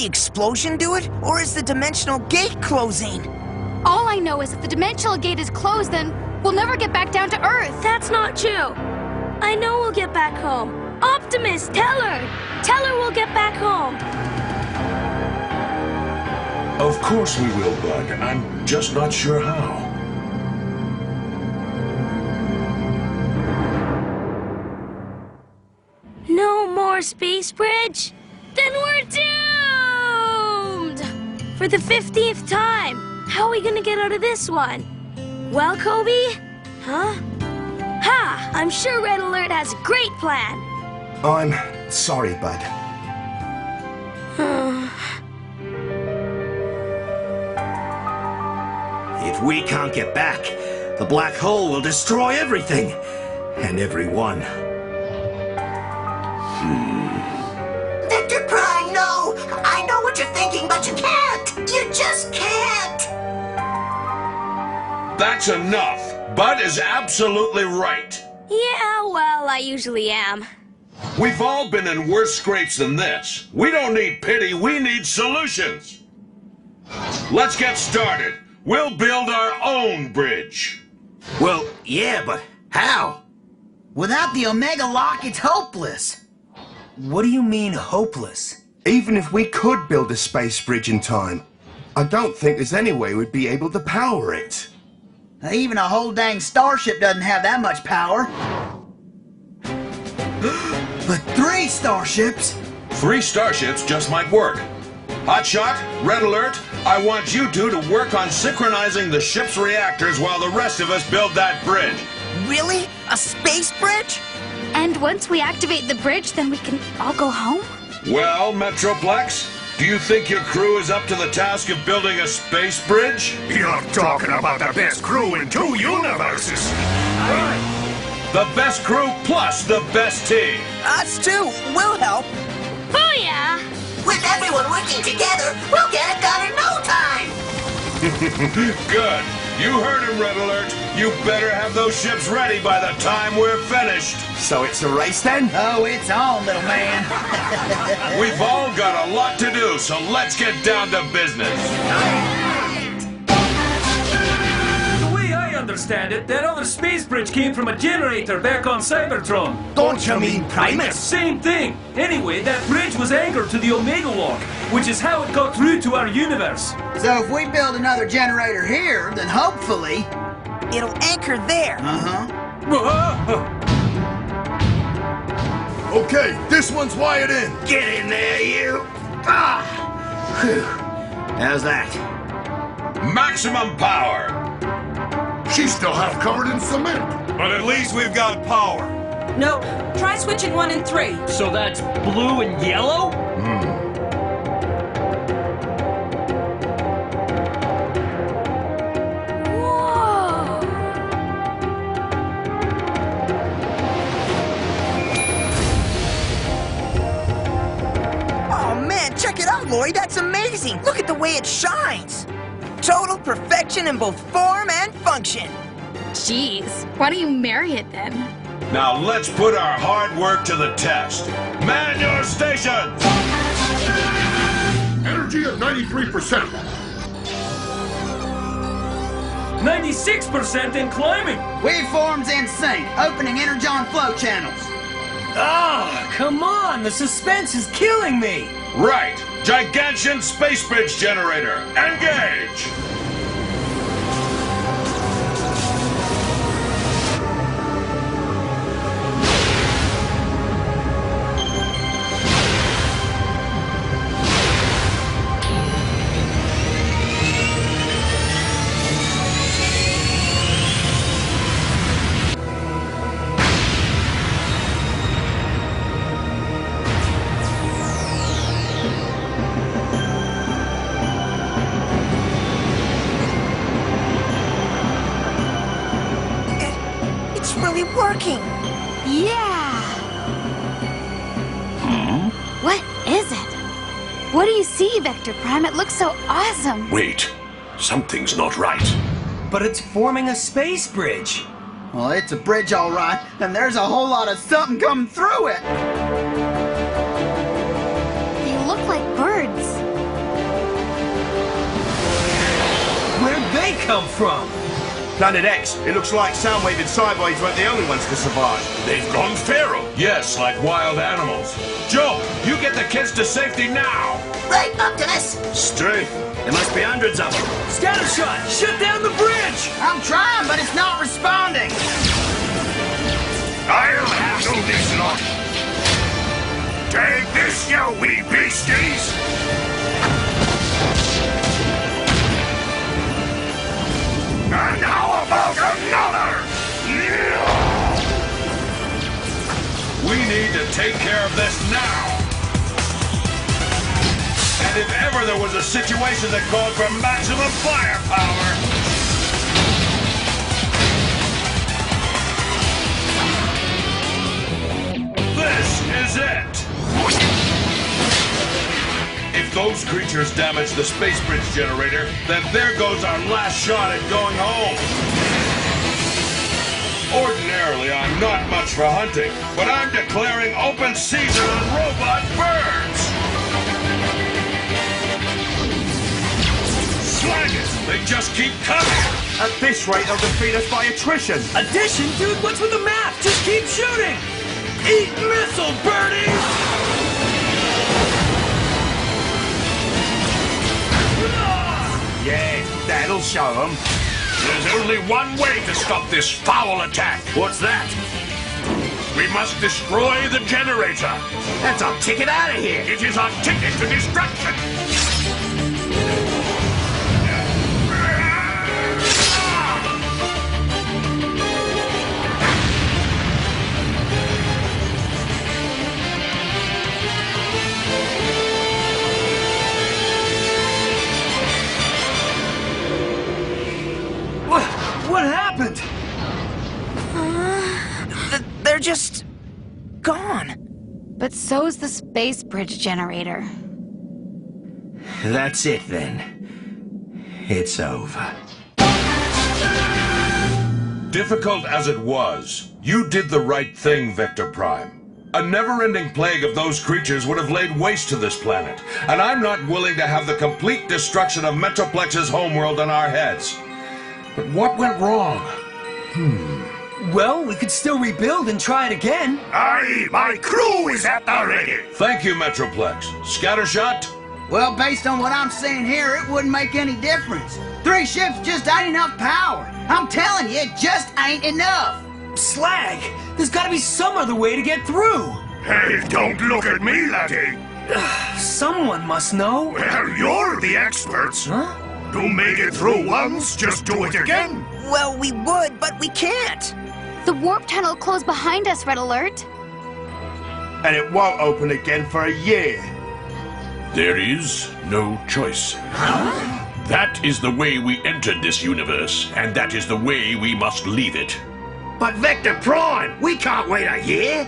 the explosion do it, or is the dimensional gate closing? All I know is if the dimensional gate is closed, then we'll never get back down to Earth. That's not true. I know we'll get back home. Optimus, tell her! Tell her we'll get back home. Of course we will, Bud. I'm just not sure how. No more space bridge? Then we're doomed! For the 50th time. How are we gonna get out of this one? Well, Kobe? Huh? Ha! I'm sure Red Alert has a great plan. I'm sorry, Bud. If we can't get back, the black hole will destroy everything. And everyone. Victor Prime, no! I know what you're thinking, but you can't! You just can't! That's enough! Bud is absolutely right. Yeah, well, I usually am. We've all been in worse scrapes than this. We don't need pity, we need solutions. Let's get started. We'll build our own bridge. Well, yeah, but how? Without the Omega Lock, it's hopeless. What do you mean, hopeless? Even if we could build a space bridge in time, I don't think there's any way we'd be able to power it. Even a whole dang starship doesn't have that much power. But 3 starships? 3 starships just might work. Hotshot, Red Alert, I want you two to work on synchronizing the ship's reactors while the rest of us build that bridge. Really? A space bridge? And once we activate the bridge, then we can all go home? Well, Metroplex, do you think your crew is up to the task of building a space bridge? You're talking about the best crew in 2 universes. The best crew plus the best team. Us too. We'll help. Booyah! With everyone working together, we'll get it done in no time! Good. You heard him, Red Alert. You better have those ships ready by the time we're finished. So it's a race then? Oh, it's on, little man. We've all got a lot to do, so let's get down to business. The way I understand it, that other space bridge came from a generator back on Cybertron. Don't you mean Primus? Same thing. Anyway, that bridge was anchored to the Omega Lock, which is how it got through to our universe. So if we build another generator here, then hopefully it'll anchor there. Okay, this one's wired in. Get in there, you! Ah! Whew. How's that? Maximum power. She's still half covered in cement. But at least we've got power. No, try switching 1 and 3. So that's blue and yellow? Whoa! Oh man, check it out, Lloyd. That's amazing. Look at the way it shines. Total perfection in both form and function. Jeez, why don't you marry it then? Now let's put our hard work to the test. Man your stations! Energy at 93%. 96% in climbing! Waveforms in sync, opening energon flow channels. Ah, come on! The suspense is killing me! Right. Gigantian space bridge generator. Engage! Really working. Yeah! What is it? What do you see, Vector Prime? It looks so awesome. Wait. Something's not right. But it's forming a space bridge. Well, it's a bridge all right, and there's a whole lot of something coming through it. They look like birds. they come from? Planet X, it looks like Soundwave and Cyberwaves weren't the only ones to survive. They've gone feral. Yes, like wild animals. Jolt, you get the kids to safety now. Right, Optimus. Straight. There must be hundreds of them. Scattershot! Shut down the bridge! I'm trying, but it's not responding. I'll handle this lot. Take this, you wee beasties! And how about another? We need to take care of this now. And if ever there was a situation that called for maximum firepower... This is it! If those creatures damage the space bridge generator, then there goes our last shot at going home. Ordinarily, I'm not much for hunting, but I'm declaring open season on robot birds! Slag it! They just keep coming! At this rate, they'll defeat us by attrition. Addition? Dude, what's with the map? Just keep shooting! Eat missile, birdies! Yeah, that'll show them. There's only one way to stop this foul attack. What's that? We must destroy the generator. That's our ticket out of here. It is our ticket to destruction. What happened? They're just... gone. But so's the space bridge generator. That's it then. It's over. Difficult as it was, you did the right thing, Vector Prime. A never-ending plague of those creatures would have laid waste to this planet, and I'm not willing to have the complete destruction of Metroplex's homeworld on our heads. But what went wrong? Well, we could still rebuild and try it again. Aye, my crew is at the ready. Thank you, Metroplex. Scattershot? Well, based on what I'm seeing here, it wouldn't make any difference. 3 ships just ain't enough power. I'm telling you, it just ain't enough. Slag! There's gotta be some other way to get through! Hey, don't look at me, laddie. Someone must know. Well, you're the experts. Huh? To make it through once, just do it again. Well, we would, but we can't. The warp tunnel closed behind us, Red Alert. And it won't open again for a year. There is no choice. That is the way we entered this universe, and that is the way we must leave it. But Vector Prime, we can't wait a year.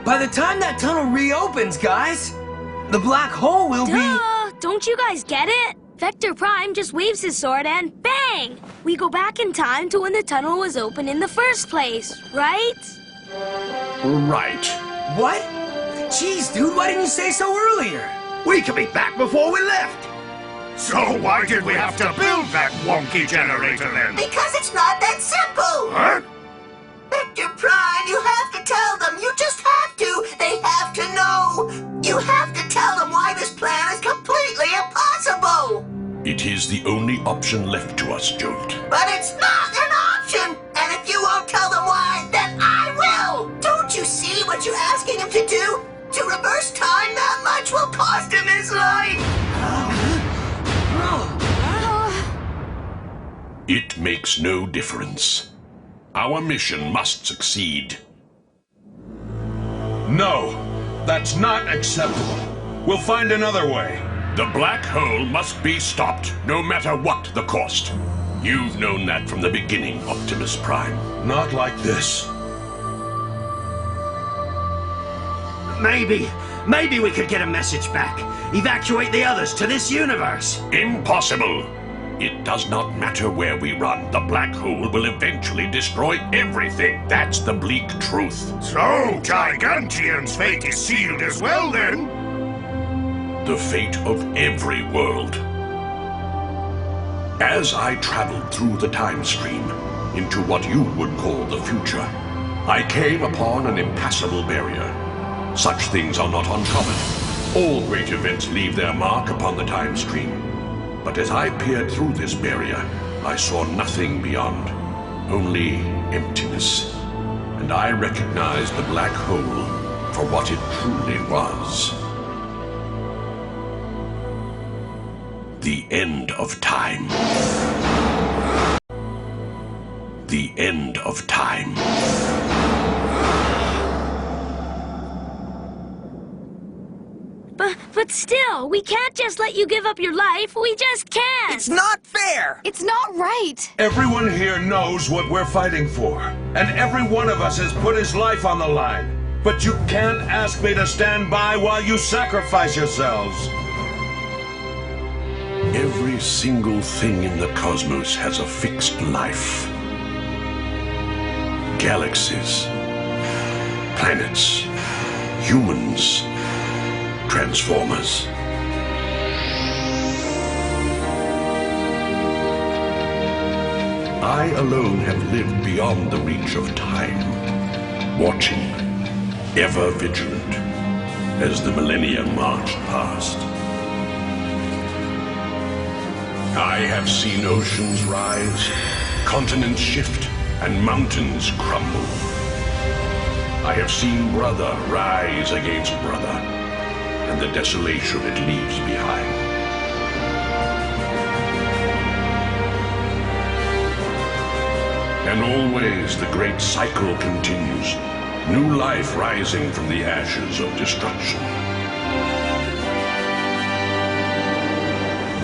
By the time that tunnel reopens, guys, the black hole will be... Duh! Don't you guys get it? Vector Prime just waves his sword and bang! We go back in time to when the tunnel was open in the first place, right? Right. What? Jeez, dude, why didn't you say so earlier? We could be back before we left. So why did we have to build that wonky generator then? Because it's not that simple. Huh? Vector Prime, you have to tell them. You just have to. They have to know. You have to tell them why this plan is completely impossible. It is the only option left to us, Jolt. But it's not an option. And if you won't tell them why, then I will. Don't you see what you're asking him to do? To reverse time that much will cost him his life. It makes no difference. Our mission must succeed. No, that's not acceptable. We'll find another way. The black hole must be stopped, no matter what the cost. You've known that from the beginning, Optimus Prime. Not like this. Maybe we could get a message back. Evacuate the others to this universe. Impossible. It does not matter where we run. The black hole will eventually destroy everything. That's the bleak truth. So, Gigantium's fate is sealed as well, then? The fate of every world. As I traveled through the time stream into what you would call the future, I came upon an impassable barrier. Such things are not uncommon. All great events leave their mark upon the time stream. But as I peered through this barrier, I saw nothing beyond, only emptiness. And I recognized the black hole for what it truly was. The end of time. The end of time. But still, we can't just let you give up your life. We just can't. It's not fair! It's not right. Everyone here knows what we're fighting for, and every one of us has put his life on the line. But you can't ask me to stand by while you sacrifice yourselves. Every single thing in the cosmos has a fixed life. Galaxies, planets, humans, Transformers. I alone have lived beyond the reach of time, watching, ever vigilant, as the millennia marched past. I have seen oceans rise, continents shift, and mountains crumble. I have seen brother rise against brother, and the desolation it leaves behind. And always the great cycle continues, new life rising from the ashes of destruction.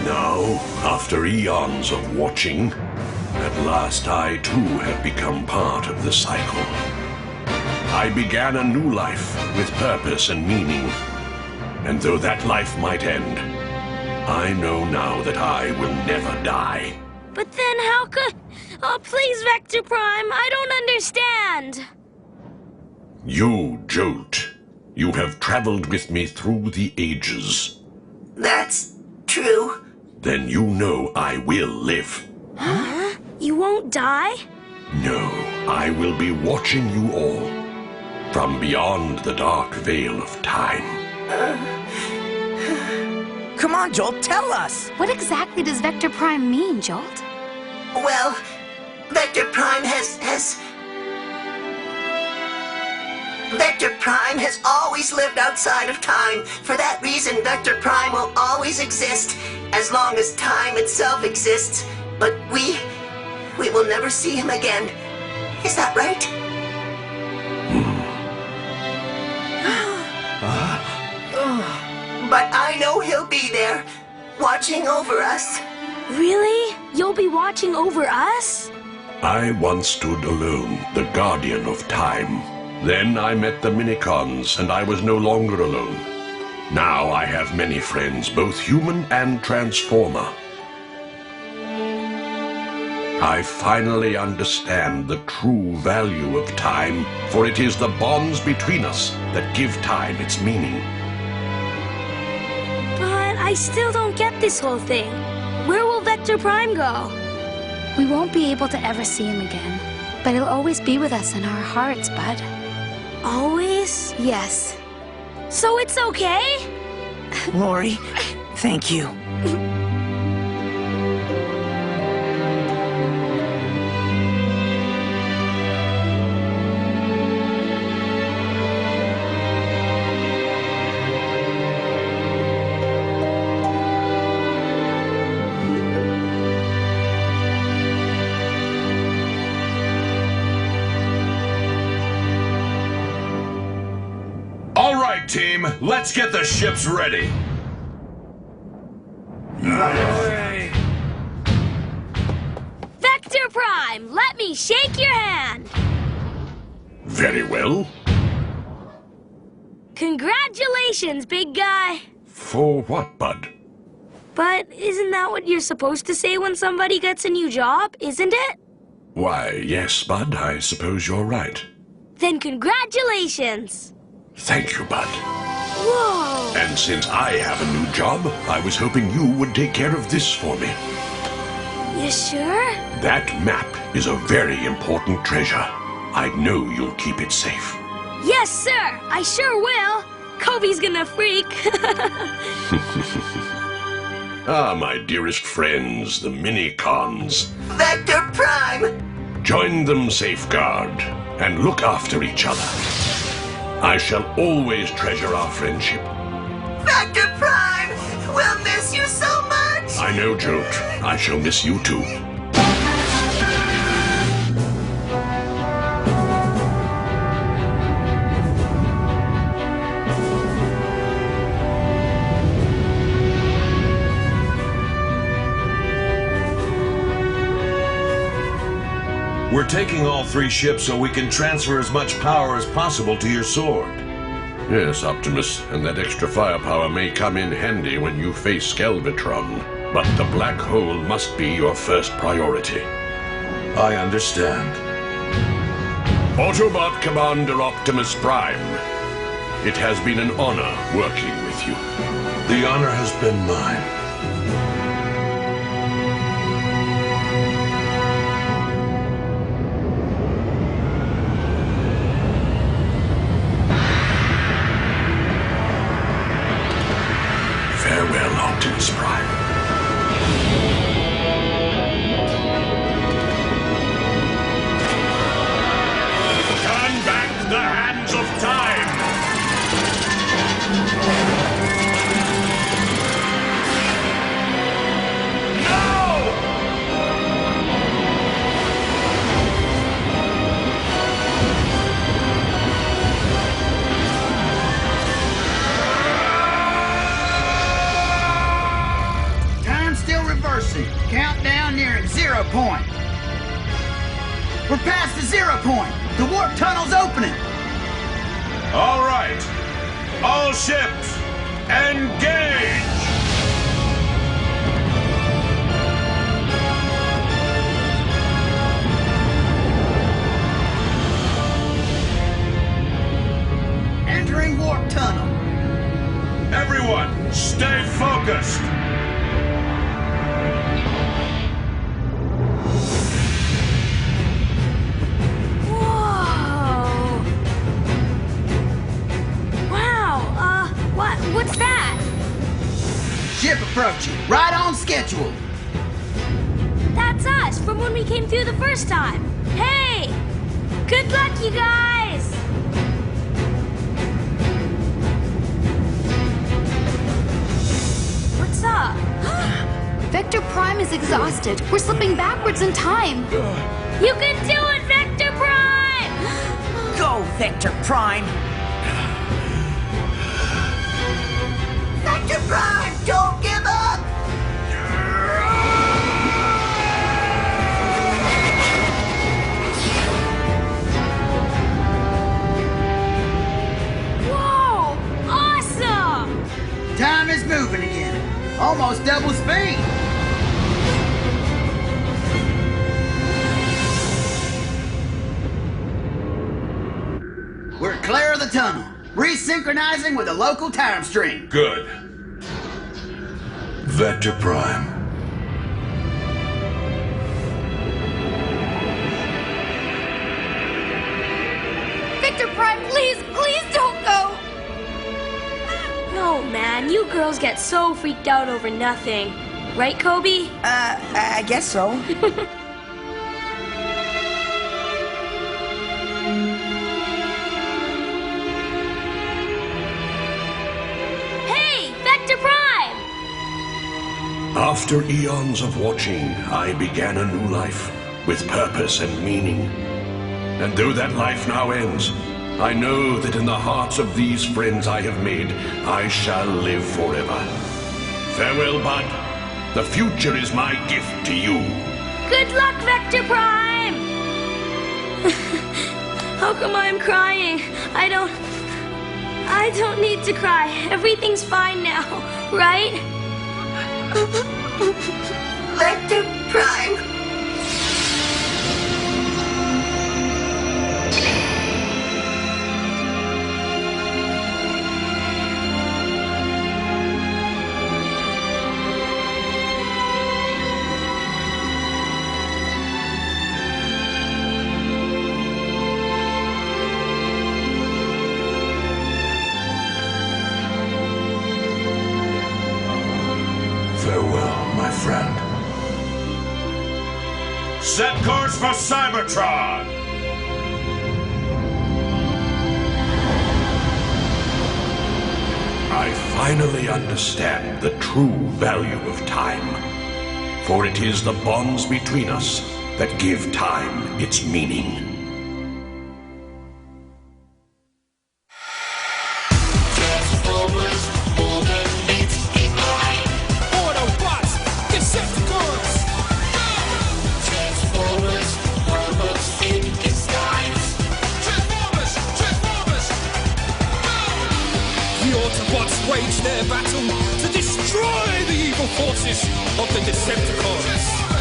Now, after eons of watching, at last I too have become part of the cycle. I began a new life with purpose and meaning. And though that life might end, I know now that I will never die. But then how could... Oh, please, Vector Prime, I don't understand. You, Jolt, you have traveled with me through the ages. That's true. Then you know I will live. Huh? You won't die? No, I will be watching you all from beyond the dark veil of time. Come on, Jolt, tell us! What exactly does Vector Prime mean, Jolt? Well, Vector Prime Vector Prime has always lived outside of time. For that reason, Vector Prime will always exist, as long as time itself exists. But we will never see him again. Is that right? But I know he'll be there, watching over us. Really? You'll be watching over us? I once stood alone, the guardian of time. Then I met the Minicons, and I was no longer alone. Now I have many friends, both human and Transformer. I finally understand the true value of time, for it is the bonds between us that give time its meaning. But I still don't get this whole thing. Where will Vector Prime go? We won't be able to ever see him again, but he'll always be with us in our hearts, Bud. Always? Yes. So it's okay? Lori, thank you. All right, team, let's get the ships ready. Vector Prime, let me shake your hand. Very well. Congratulations, big guy. For what, Bud? But isn't that what you're supposed to say when somebody gets a new job, isn't it? Why, yes, Bud, I suppose you're right. Then congratulations. Thank you, Bud. Whoa! And since I have a new job, I was hoping you would take care of this for me. You sure? That map is a very important treasure. I know you'll keep it safe. Yes, sir. I sure will. Kobe's gonna freak. Ah, my dearest friends, the Minicons. Vector Prime! Join them, Safeguard, and look after each other. I shall always treasure our friendship. Vector Prime! We'll miss you so much! I know, Jolt. I shall miss you too. We're taking all 3 ships so we can transfer as much power as possible to your sword. Yes, Optimus, and that extra firepower may come in handy when you face Cybertron. But the black hole must be your first priority. I understand. Autobot Commander Optimus Prime. It has been an honor working with you. The honor has been mine. Farewell, Optimus Prime. Turn back the hands of time! Countdown nearing 0 point. We're past the 0 point. The warp tunnel's opening. All right. All ships, engage! Entering warp tunnel. Everyone, stay focused. What's that? Ship approaching, right on schedule. That's us, from when we came through the first time. Hey! Good luck, you guys! What's up? Vector Prime is exhausted. We're slipping backwards in time. You can do it, Vector Prime! Go, Vector Prime! Vector Prime, don't give up! Whoa! Awesome! Time is moving again. Almost double speed. We're clear of the tunnel. Resynchronizing with the local time stream. Good. Vector Prime. Victor Prime, please don't go! No, man, you girls get so freaked out over nothing. Right, Kobe? I guess so. After eons of watching, I began a new life, with purpose and meaning. And though that life now ends, I know that in the hearts of these friends I have made, I shall live forever. Farewell, Bud. The future is my gift to you. Good luck, Vector Prime! How come I'm crying? I don't need to cry. Everything's fine now, right? Vector Prime. Set course for Cybertron! I finally understand the true value of time. For it is the bonds between us that give time its meaning. Autobots, Decepticons! Transformers, robots in disguise. Transformers! The Autobots wage their battle to destroy the evil forces of the Decepticons.